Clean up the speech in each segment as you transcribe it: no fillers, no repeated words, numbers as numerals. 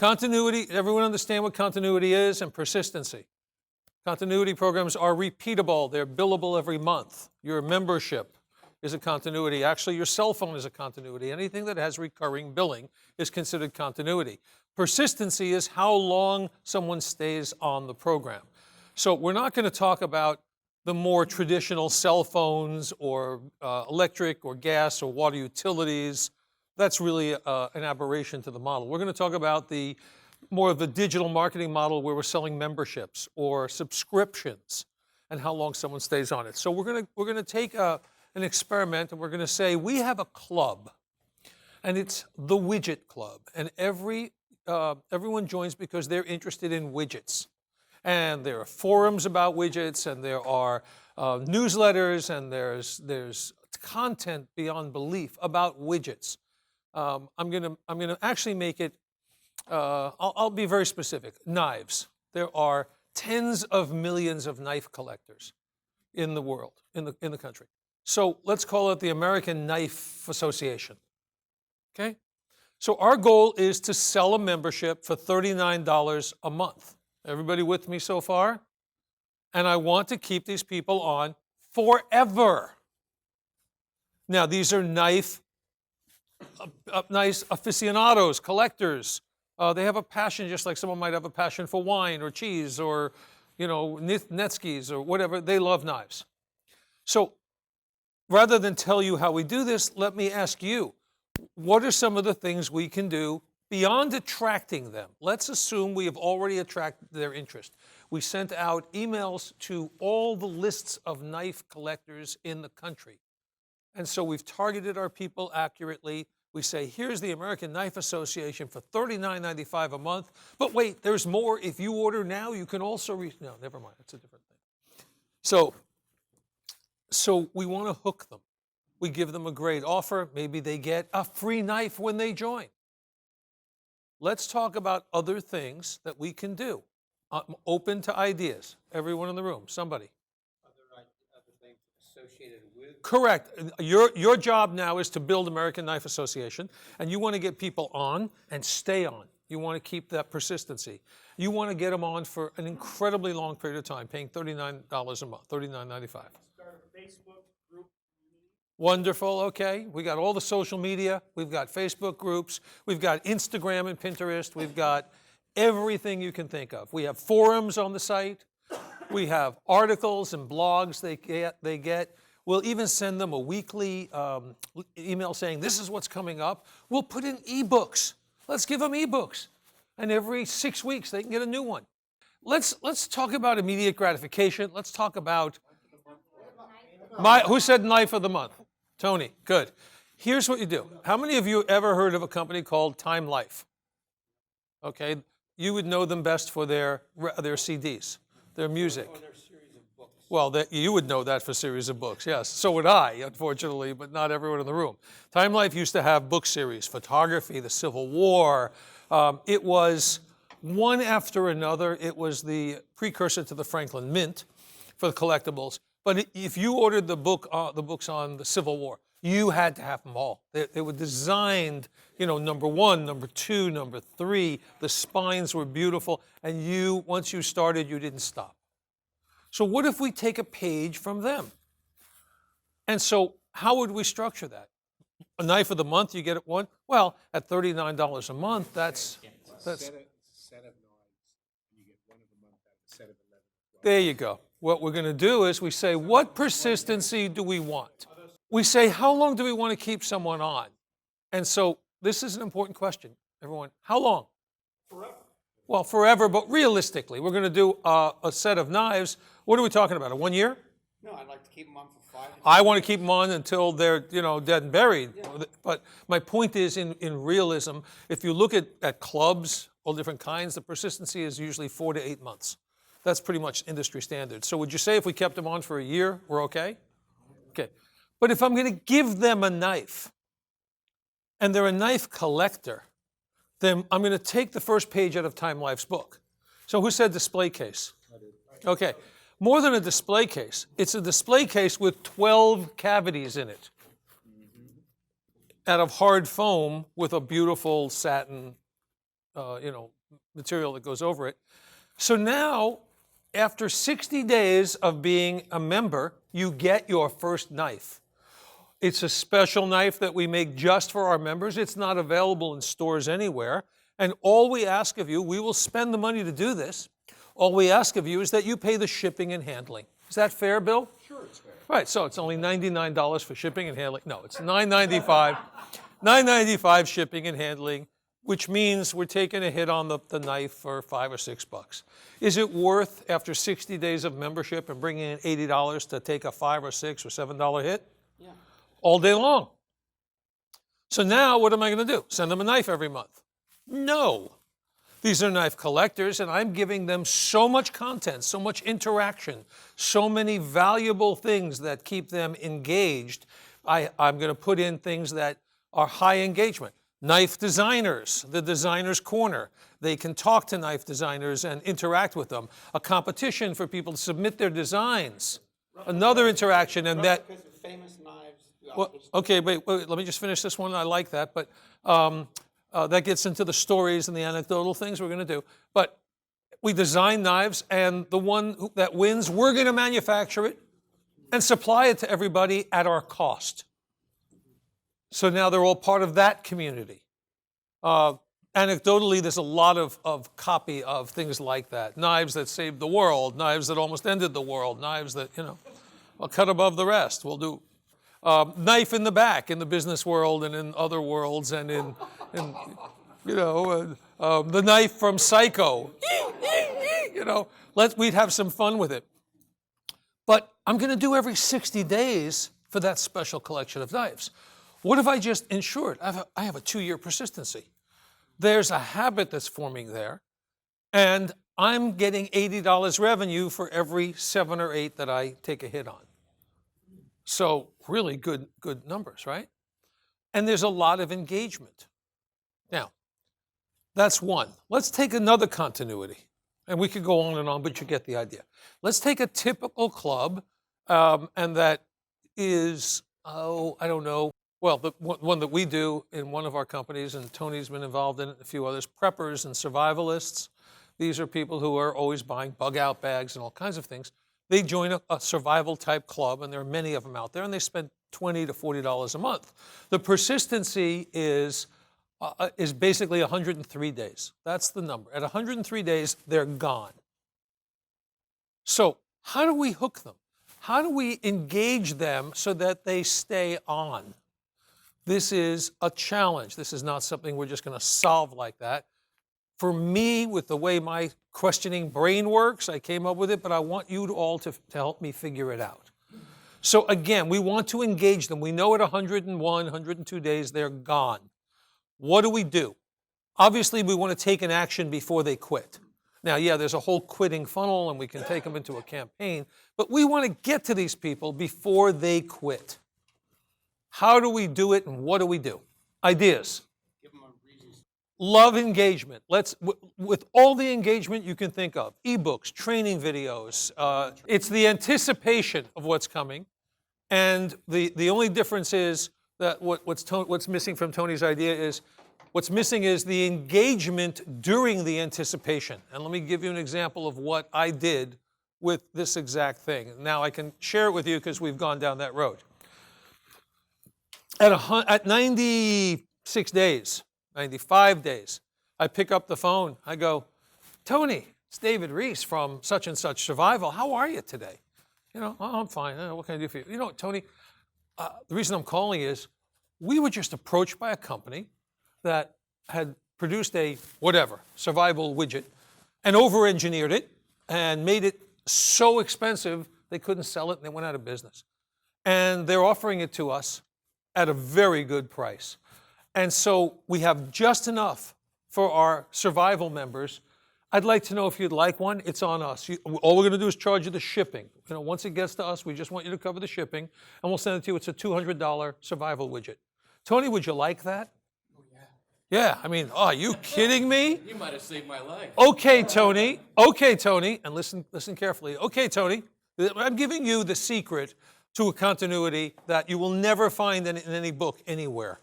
Continuity, everyone understand what continuity is, and persistency. Continuity programs are repeatable. They're billable every month. Your membership is a continuity. Actually, your cell phone is a continuity. Anything that has recurring billing is considered continuity. Persistency is how long someone stays on the program. So we're not going to talk about the more traditional cell phones or electric or gas or water utilities. That's really an aberration to the model. We're going to talk about the more of the digital marketing model where we're selling memberships or subscriptions and how long someone stays on it. So we're going to take an experiment, and we're going to say we have a club, and it's the Widget Club, and everyone joins because they're interested in widgets. And there are forums about widgets, and there are newsletters, and there's content beyond belief about widgets. I'm gonna actually make it. I'll be very specific. Knives. There are tens of millions of knife collectors in the world, in the country. So let's call it the American Knife Association. Okay. So our goal is to sell a membership for $39 a month. Everybody with me so far? And I want to keep these people on forever. Now, these are nice aficionados, collectors. They have a passion, just like someone might have a passion for wine or cheese or, Netskis or whatever. They love knives. So rather than tell you how we do this, let me ask you, what are some of the things we can do beyond attracting them? Let's assume we have already attracted their interest. We sent out emails to all the lists of knife collectors in the country. And so we've targeted our people accurately. We say, here's the American Knife Association for $39.95 a month. But wait, there's more. If you order now, you can also no, never mind. It's a different thing. So we want to hook them. We give them a great offer. Maybe they get a free knife when they join. Let's talk about other things that we can do. I'm open to ideas. Everyone in the room, somebody. Other things associated with? Correct. Your job now is to build American Knife Association, and you want to get people on and stay on. You want to keep that persistency. You want to get them on for an incredibly long period of time, paying $39 a month, $39.95. Start a Facebook group. Wonderful, okay. We got all the social media. We've got Facebook groups. We've got Instagram and Pinterest. We've got everything you can think of. We have forums on the site. We have articles and blogs they get. We'll even send them a weekly email saying, this is what's coming up. We'll put in ebooks. Let's give them ebooks. And every 6 weeks, they can get a new one. Let's talk about immediate gratification. Let's talk about who said knife of the month? Tony, good. Here's what you do. How many of you ever heard of a company called Time Life? Okay, you would know them best for their CDs, their music. Or their series of books. Well, you would know that for series of books, yes. So would I, unfortunately, but not everyone in the room. Time Life used to have book series, photography, the Civil War. It was one after another. It was the precursor to the Franklin Mint for the collectibles. But if you ordered the books on the Civil War, you had to have them all. They were designed, number 1, number 2, number 3. The spines were beautiful, and once you started, you didn't stop. So what if we take a page from them? And so how would we structure that? A knife of the month, you get it one? Well, at $39 a month, that's Set of knives, and you get one of a month out of a set of 11. There you go. What we're going to do is we say, what persistency do we want? We say, how long do we want to keep someone on? And so this is an important question, everyone. How long? Forever. Well, forever, but realistically, we're going to do a set of knives. What are we talking about, a 1 year? No, I'd like to keep them on for 5 years. I want to keep them on until they're, dead and buried. Yeah. But my point is, in realism, if you look at clubs, all different kinds, the persistency is usually 4 to 8 months. That's pretty much industry standard. So would you say if we kept them on for a year, we're okay? Okay. But if I'm going to give them a knife, and they're a knife collector, then I'm going to take the first page out of Time Life's book. So who said display case? Okay. More than a display case. It's a display case with 12 cavities in it, out of hard foam with a beautiful satin material that goes over it. So now, after 60 days of being a member, you get your first knife. It's a special knife that we make just for our members. It's not available in stores anywhere. And all we ask of you, we will spend the money to do this. All we ask of you is that you pay the shipping and handling. Is that fair, Bill? Sure, it's fair. Right, so it's only $99 for shipping and handling. No, it's $9.95. $9.95 shipping and handling, which means we're taking a hit on the knife for $5 or $6. Is it worth, after 60 days of membership and bringing in $80, to take a $5 or $6 or $7 hit? Yeah. All day long. So now what am I going to do? Send them a knife every month? No. These are knife collectors, and I'm giving them so much content, so much interaction, so many valuable things that keep them engaged. I'm going to put in things that are high engagement. Knife designers, the Designer's Corner. They can talk to knife designers and interact with them. A competition for people to submit their designs. Another interaction, and that... Because of famous knives. Well, okay, wait, let me just finish this one. I like that, but that gets into the stories and the anecdotal things we're going to do. But we design knives, and the one that wins, we're going to manufacture it and supply it to everybody at our cost. So now they're all part of that community. Anecdotally, there's a lot of copy of things like that. Knives that saved the world, knives that almost ended the world, knives that, will cut above the rest. We'll do knife in the back in the business world and in other worlds, and in the knife from Psycho. We'd have some fun with it. But I'm going to do every 60 days for that special collection of knives. What if I just insured? I have a 2-year persistency. There's a habit that's forming there, and I'm getting $80 revenue for every 7 or 8 that I take a hit on. So really good numbers, right? And there's a lot of engagement. Now, that's one. Let's take another continuity. And we could go on, but you get the idea. Let's take a typical club, and that is, I don't know, well, the one that we do in one of our companies, and Tony's been involved in it, and a few others, preppers and survivalists. These are people who are always buying bug-out bags and all kinds of things. They join a survival-type club, and there are many of them out there, and they spend $20 to $40 a month. The persistency is basically 103 days. That's the number. At 103 days, they're gone. So how do we hook them? How do we engage them so that they stay on? This is a challenge. This is not something we're just going to solve like that. For me, with the way my questioning brain works, I came up with it, but I want you all to help me figure it out. So again, we want to engage them. We know at 101, 102 days, they're gone. What do? Obviously, we want to take an action before they quit. Now, yeah, there's a whole quitting funnel, and we can take them into a campaign, but we want to get to these people before they quit. How do we do it, and what do we do? Ideas. Give them a reason. Love engagement. With all the engagement you can think of, ebooks, training videos, it's the anticipation of what's coming, and the only difference is that what's missing from Tony's idea is, what's missing is the engagement during the anticipation. And let me give you an example of what I did with this exact thing. Now I can share it with you because we've gone down that road. At 96 days, 95 days, I pick up the phone. I go, Tony, it's David Reiss from such and such Survival. How are you today? Oh, I'm fine. What can I do for you? Tony, the reason I'm calling is we were just approached by a company that had produced a survival widget, and over-engineered it and made it so expensive they couldn't sell it and they went out of business. And they're offering it to us at a very good price. And so we have just enough for our survival members. I'd like to know if you'd like one. It's on us. All we're going to do is charge you the shipping. Once it gets to us, we just want you to cover the shipping, and we'll send it to you. It's a $200 survival widget. Tony, would you like that? Oh, yeah. Yeah, are you kidding me? You might have saved my life. Okay, Tony, and listen carefully. Okay, Tony, I'm giving you the secret to a continuity that you will never find in any book anywhere.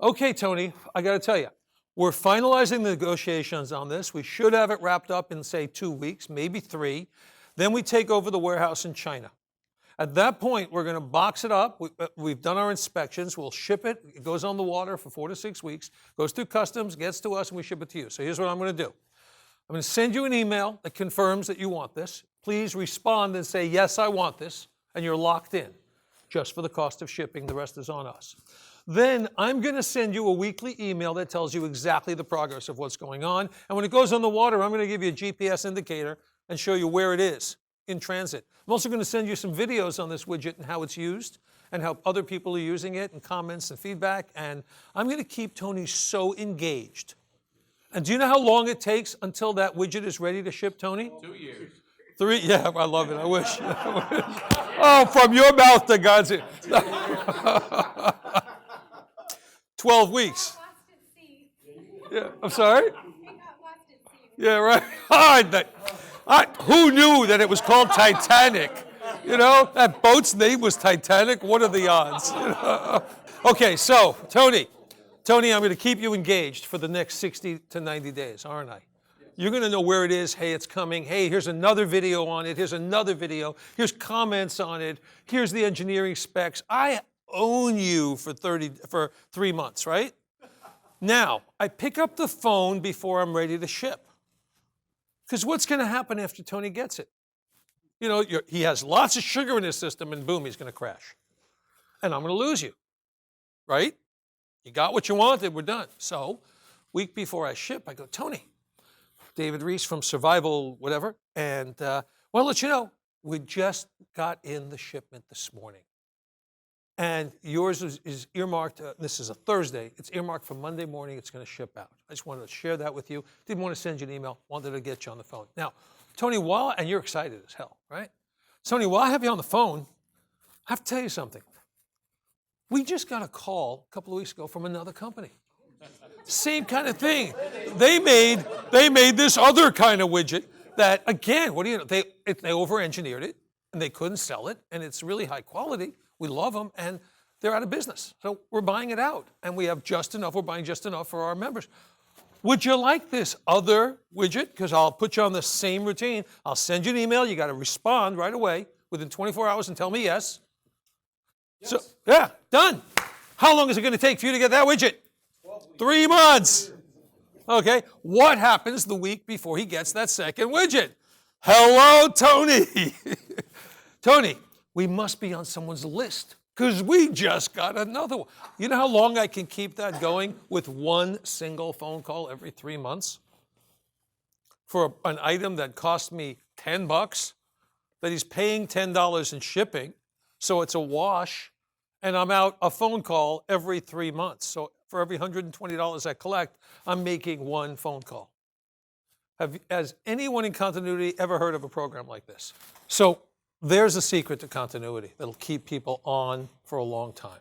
Okay, Tony, I got to tell you, We're finalizing the negotiations on this. We should have it wrapped up in, say, 2 weeks, maybe 3. Then we take over the warehouse in China. At that point, we're going to box it up. We've done our inspections. We'll ship it. It goes on the water for 4 to 6 weeks, goes through customs, gets to us, and we ship it to you. So here's what I'm going to do. I'm going to send you an email that confirms that you want this. Please respond and say, yes, I want this, and you're locked in, just for the cost of shipping. The rest is on us. Then I'm going to send you a weekly email that tells you exactly the progress of what's going on. And when it goes on the water, I'm going to give you a GPS indicator and show you where it is in transit. I'm also going to send you some videos on this widget and how it's used and how other people are using it and comments and feedback. And I'm going to keep Tony so engaged. And do you know how long it takes until that widget is ready to ship, Tony? 2 years. 3? Yeah, I love it. I wish. Oh, from your mouth to God's ear. 12 weeks. Yeah, I'm sorry? Yeah, right. Who knew that it was called Titanic? You know, that boat's name was Titanic. What are the odds? Okay, so Tony, I'm going to keep you engaged for the next 60 to 90 days, aren't I? You're going to know where it is. Hey, it's coming. Hey, here's another video on it. Here's another video. Here's comments on it. Here's the engineering specs. I own you for 3 months, right? Now, I pick up the phone before I'm ready to ship. Because what's going to happen after Tony gets it? You know, he has lots of sugar in his system, and boom, he's going to crash. And I'm going to lose you, right? You got what you wanted, we're done. So, week before I ship, I go, Tony, David Reiss from Survival whatever, and well, I'll let you know, we just got in the shipment this morning. And yours is earmarked, this is a Thursday, it's earmarked for Monday morning, it's going to ship out. I just wanted to share that with you. Didn't want to send you an email, wanted to get you on the phone. Now, Tony, and you're excited as hell, right? Tony, while I have you on the phone, I have to tell you something. We just got a call a couple of weeks ago from another company. Same kind of thing. They made this other kind of widget that, again, what do you know? They over-engineered it, and they couldn't sell it, and it's really high quality. We love them, and they're out of business. So we're buying it out, and we have just enough. We're buying just enough for our members. Would you like this other widget? Because I'll put you on the same routine. I'll send you an email. You got to respond right away within 24 hours and tell me yes. So, yeah, done. How long is it going to take for you to get that widget? 3 months. Okay, what happens the week before he gets that second widget? Hello, Tony. Tony, we must be on someone's list because we just got another one. You know how long I can keep that going with one single phone call every 3 months? For an item that cost me $10, that he's paying $10 in shipping, so it's a wash, and I'm out a phone call every 3 months. So for every $120 I collect, I'm making one phone call. Has anyone in continuity ever heard of a program like this? So there's a secret to continuity that'll keep people on for a long time.